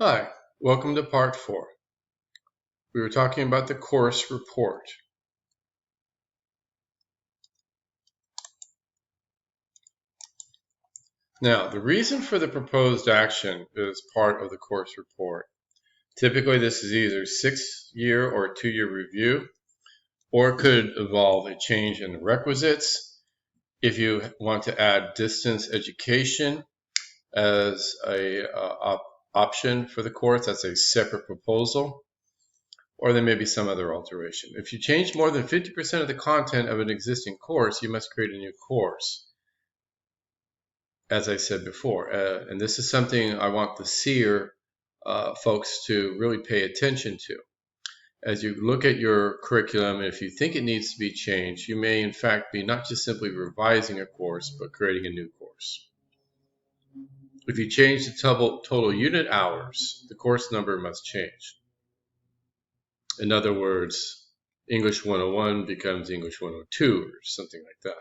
Hi, welcome to part 4. We were talking about the course report. Now, the reason for the proposed action is part of the course report. Typically, this is either 6-year or 2-year review, or it could involve a change in the requisites. If you want to add distance education as a option for the course, that's a separate proposal. Or there may be some other alteration. If you change more than 50% of the content of an existing course, you must create a new course, as I said before. And this is something I want the SEER folks to really pay attention to. As you look at your curriculum, if you think it needs to be changed, you may in fact be not just simply revising a course, but creating a new course. If you change the total unit hours, the course number must change. In other words, English 101 becomes English 102 or something like that.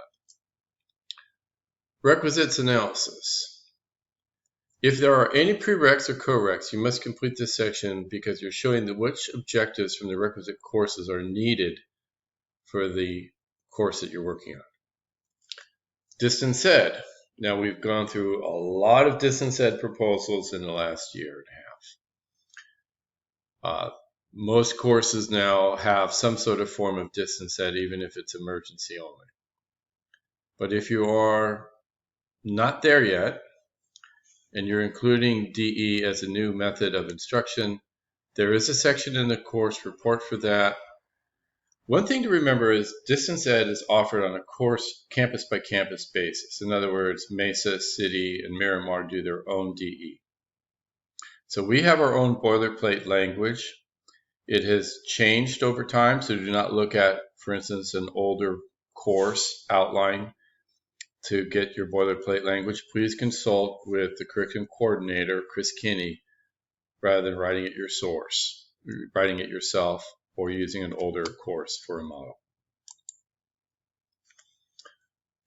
Requisites analysis. If there are any prereqs or co-reqs, you must complete this section because you're showing which objectives from the requisite courses are needed for the course that you're working on. Distance Ed. Now we've gone through a lot of distance ed proposals in the last year and a half. Most courses now have some sort of form of distance ed, even if it's emergency only. But if you are not there yet, and you're including DE as a new method of instruction, there is a section in the course report for that. One thing to remember is distance ed is offered on a course campus by campus basis. In other words, Mesa City and Miramar do their own DE. So we have our own boilerplate language. It has changed over time, so do not look at, for instance, an older course outline to get your boilerplate language. Please consult with the curriculum coordinator, Chris Kinney, rather than writing it yourself, or using an older course for a model.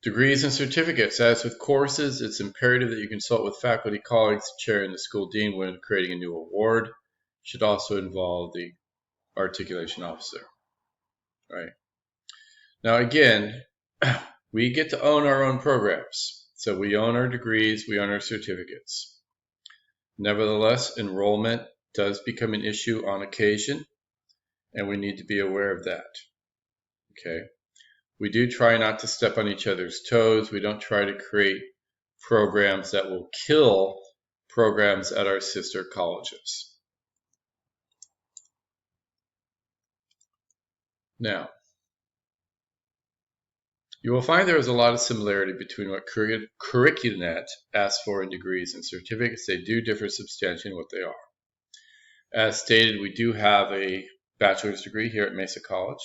Degrees and certificates. As with courses, it's imperative that you consult with faculty, colleagues, the chair, and the school dean when creating a new award. It should also involve the articulation officer. Right. Now again, we get to own our own programs. So we own our degrees, we own our certificates. Nevertheless, enrollment does become an issue on occasion, and we need to be aware of that. Okay. We do try not to step on each other's toes. We don't try to create programs that will kill programs at our sister colleges. Now, you will find there is a lot of similarity between what Curricunet asks for in degrees and certificates. They do differ substantially in what they are. As stated, we do have a bachelor's degree here at Mesa College.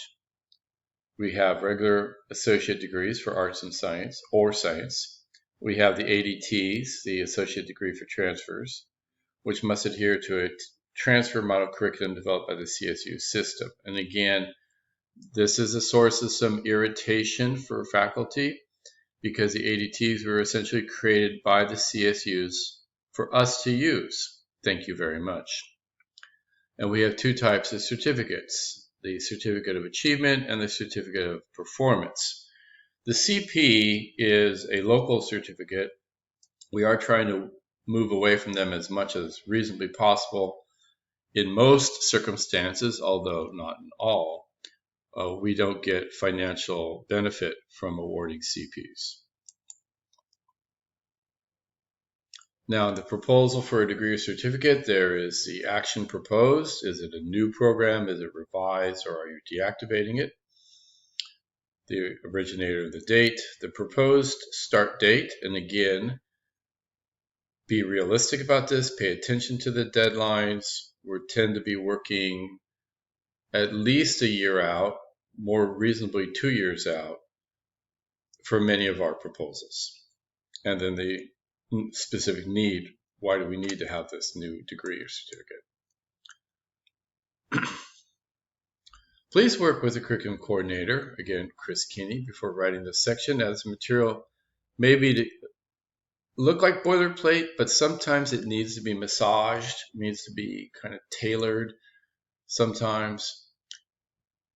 We have regular associate degrees for arts and science or science. We have the ADTs, the associate degree for transfers, which must adhere to a transfer model curriculum developed by the CSU system. And again, this is a source of some irritation for faculty because the ADTs were essentially created by the CSUs for us to use. Thank you very much. And we have two types of certificates, the Certificate of Achievement and the Certificate of Performance. The CP is a local certificate. We are trying to move away from them as much as reasonably possible. In most circumstances, although not in all, we don't get financial benefit from awarding CPs. Now, the proposal for a degree or certificate, there is the action proposed. Is it a new program? Is it revised? Or are you deactivating it? The originator of the date, the proposed start date, and again, be realistic about this. Pay attention to the deadlines. We tend to be working at least a year out, more reasonably 2 years out for many of our proposals. And then the specific need, why do we need to have this new degree or certificate? Please work with the curriculum coordinator, again, Chris Kinney, before writing this section, as the material may be look like boilerplate, but sometimes it needs to be massaged, needs to be kind of tailored sometimes.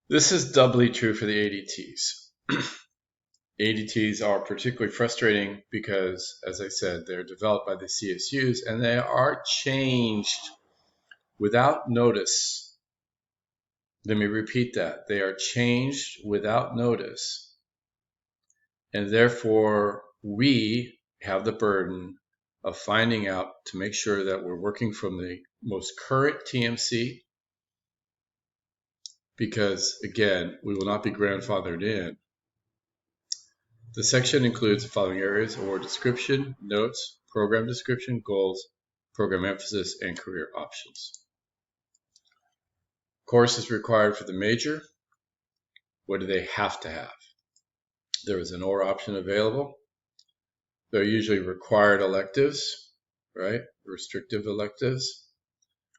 This is doubly true for the ADTs. ADTs are particularly frustrating because, as I said, they're developed by the CSUs and they are changed without notice. Let me repeat that. They are changed without notice. And therefore, we have the burden of finding out to make sure that we're working from the most current TMC, because again, we will not be grandfathered in. The section includes the following areas: award description, notes, program description, goals, program emphasis, and career options. Courses required for the major. What do they have to have? There is an OR option available. They're usually required electives, right? Restrictive electives,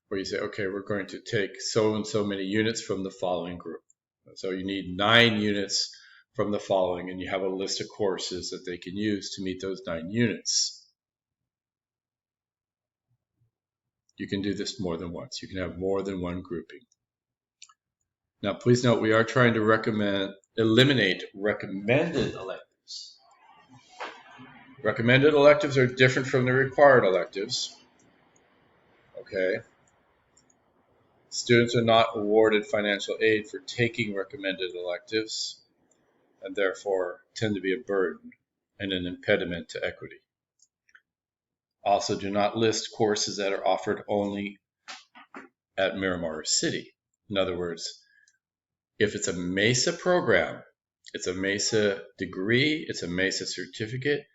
where you say, okay, we're going to take so and so many units from the following group. So you need 9 units from the following, and you have a list of courses that they can use to meet those 9 units. You can do this more than once. You can have more than one grouping. Now, please note, we are trying to eliminate recommended electives. Recommended electives are different from the required electives. Okay. Students are not awarded financial aid for taking recommended electives, and therefore tend to be a burden and an impediment to equity. Also, do not list courses that are offered only at Miramar City. In other words, if it's a MESA program, it's a MESA degree, it's a MESA certificate,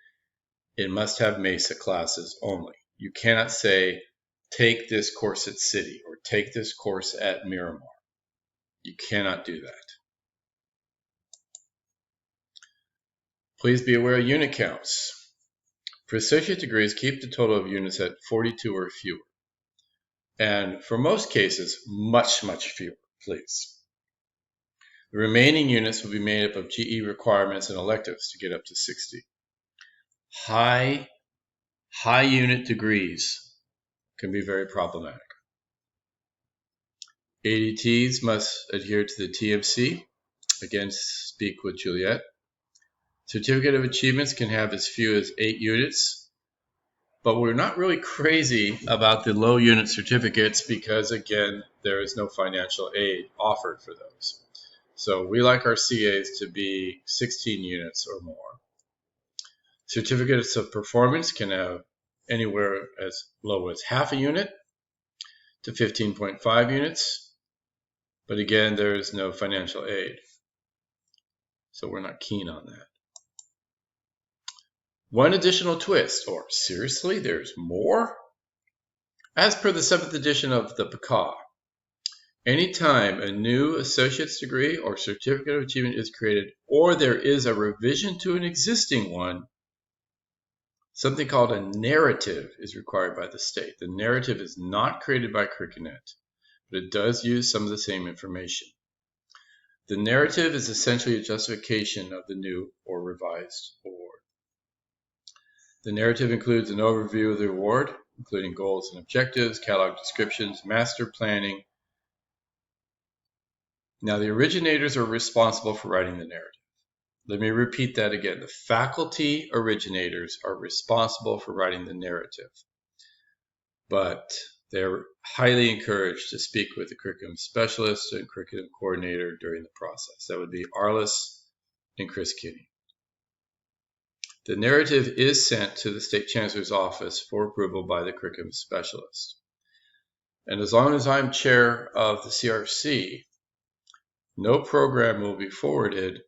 it must have MESA classes only. You cannot say, take this course at City or take this course at Miramar. You cannot do that. Please be aware of unit counts. For associate degrees, keep the total of units at 42 or fewer. And for most cases, much, much fewer, please. The remaining units will be made up of GE requirements and electives to get up to 60. High unit degrees can be very problematic. ADTs must adhere to the TMC. Again, speak with Juliet. Certificate of Achievements can have as few as 8 units, but we're not really crazy about the low unit certificates because, again, there is no financial aid offered for those. So we like our CAs to be 16 units or more. Certificates of Performance can have anywhere as low as half a unit to 15.5 units, but again, there is no financial aid. So we're not keen on that. One additional twist, or seriously, there's more? As per the 7th edition of the PCAW, anytime a new associate's degree or certificate of achievement is created, or there is a revision to an existing one, something called a narrative is required by the state. The narrative is not created by CurricuNet, but it does use some of the same information. The narrative is essentially a justification of the new or revised award. The narrative includes an overview of the award, including goals and objectives, catalog descriptions, master planning. Now, the originators are responsible for writing the narrative. Let me repeat that again. The faculty originators are responsible for writing the narrative, but they're highly encouraged to speak with the curriculum specialist and curriculum coordinator during the process. That would be Arliss and Chris Kinney. The narrative is sent to the State Chancellor's office for approval by the curriculum specialist. And as long as I'm chair of the CRC, no program will be forwarded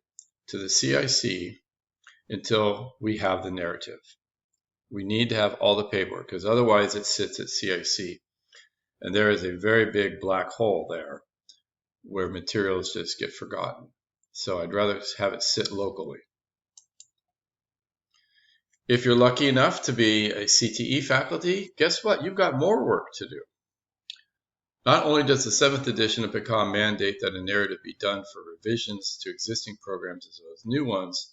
to the CIC until we have the narrative. We need to have all the paperwork because otherwise it sits at CIC. And there is a very big black hole there where materials just get forgotten. So I'd rather have it sit locally. If you're lucky enough to be a CTE faculty, guess what? You've got more work to do. Not only does the 7th edition of PCAW mandate that a narrative be done for revisions to existing programs as well as new ones,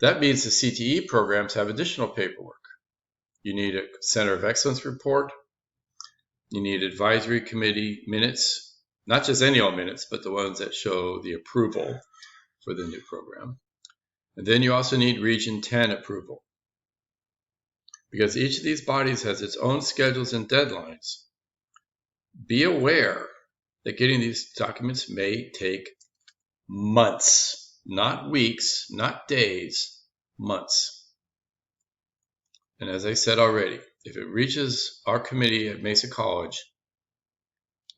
that means the CTE programs have additional paperwork. You need a Center of Excellence report. You need advisory committee minutes, not just any old minutes, but the ones that show the approval for the new program. And then you also need Region 10 approval. Because each of these bodies has its own schedules and deadlines, be aware that getting these documents may take months, not weeks, not days, months. And as I said already, if it reaches our committee at Mesa College,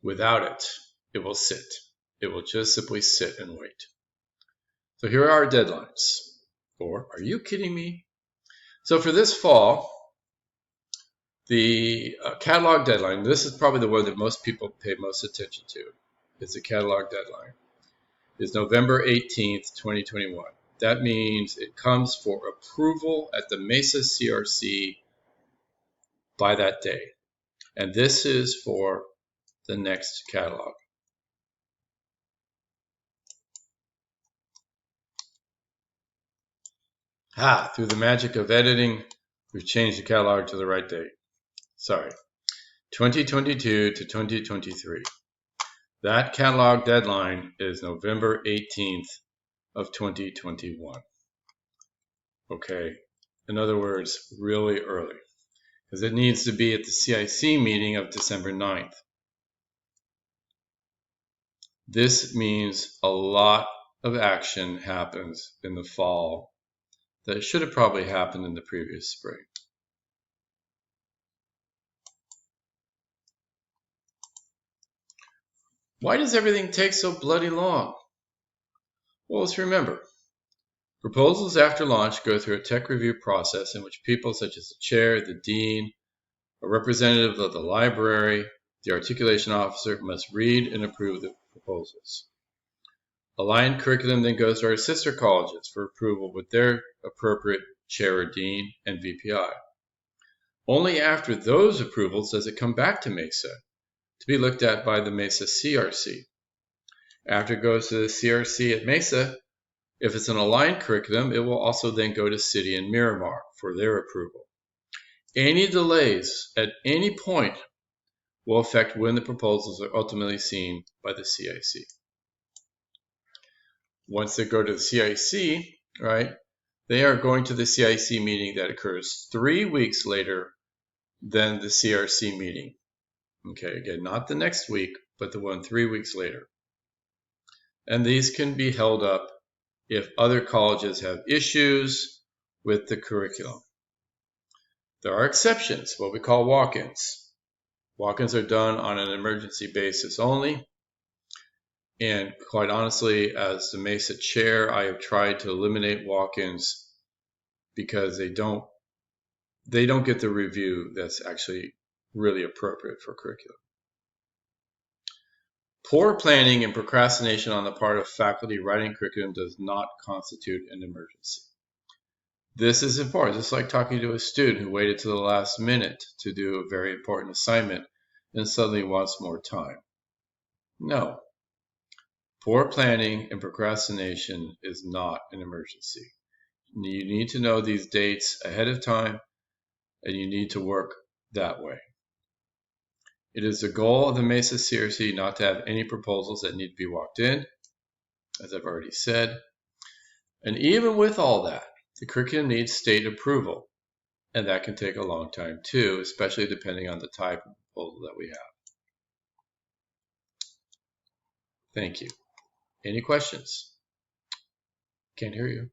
without it, it will sit. It will just simply sit and wait. So here are our deadlines. Or, are you kidding me? So for this fall, the catalog deadline, this is probably the one that most people pay most attention to. It's the catalog deadline. Is November 18th, 2021. That means it comes for approval at the Mesa CRC by that day. And this is for the next catalog. Through the magic of editing, we've changed the catalog to the right date. Sorry, 2022 to 2023. That catalog deadline is November 18th of 2021. Okay, in other words, really early, because it needs to be at the CIC meeting of December 9th. This means a lot of action happens in the fall that should have probably happened in the previous spring. Why does everything take so bloody long? Well, let's remember, proposals after launch go through a tech review process in which people such as the chair, the dean, a representative of the library, the articulation officer must read and approve the proposals. Aligned curriculum then goes to our sister colleges for approval with their appropriate chair or dean and VPI. Only after those approvals does it come back to Mesa to be looked at by the Mesa CRC. After it goes to the CRC at Mesa, if it's an aligned curriculum, it will also then go to City and Miramar for their approval. Any delays at any point will affect when the proposals are ultimately seen by the CIC. Once they go to the CIC, right, they are going to the CIC meeting that occurs 3 weeks later than the CRC meeting. Okay, again, not the next week, but the one 3 weeks later. And these can be held up if other colleges have issues with the curriculum. There are exceptions, what we call walk-ins. Walk-ins are done on an emergency basis only. And quite honestly, as the Mesa chair, I have tried to eliminate walk-ins because they don't get the review that's actually really appropriate for curriculum. Poor planning and procrastination on the part of faculty writing curriculum does not constitute an emergency. This is important, just like talking to a student who waited to the last minute to do a very important assignment and suddenly wants more time. No. Poor planning and procrastination is not an emergency. You need to know these dates ahead of time, and you need to work that way. It is the goal of the Mesa CRC not to have any proposals that need to be walked in, as I've already said. And even with all that, the curriculum needs state approval, and that can take a long time too, especially depending on the type of proposal that we have. Thank you. Any questions? Can't hear you.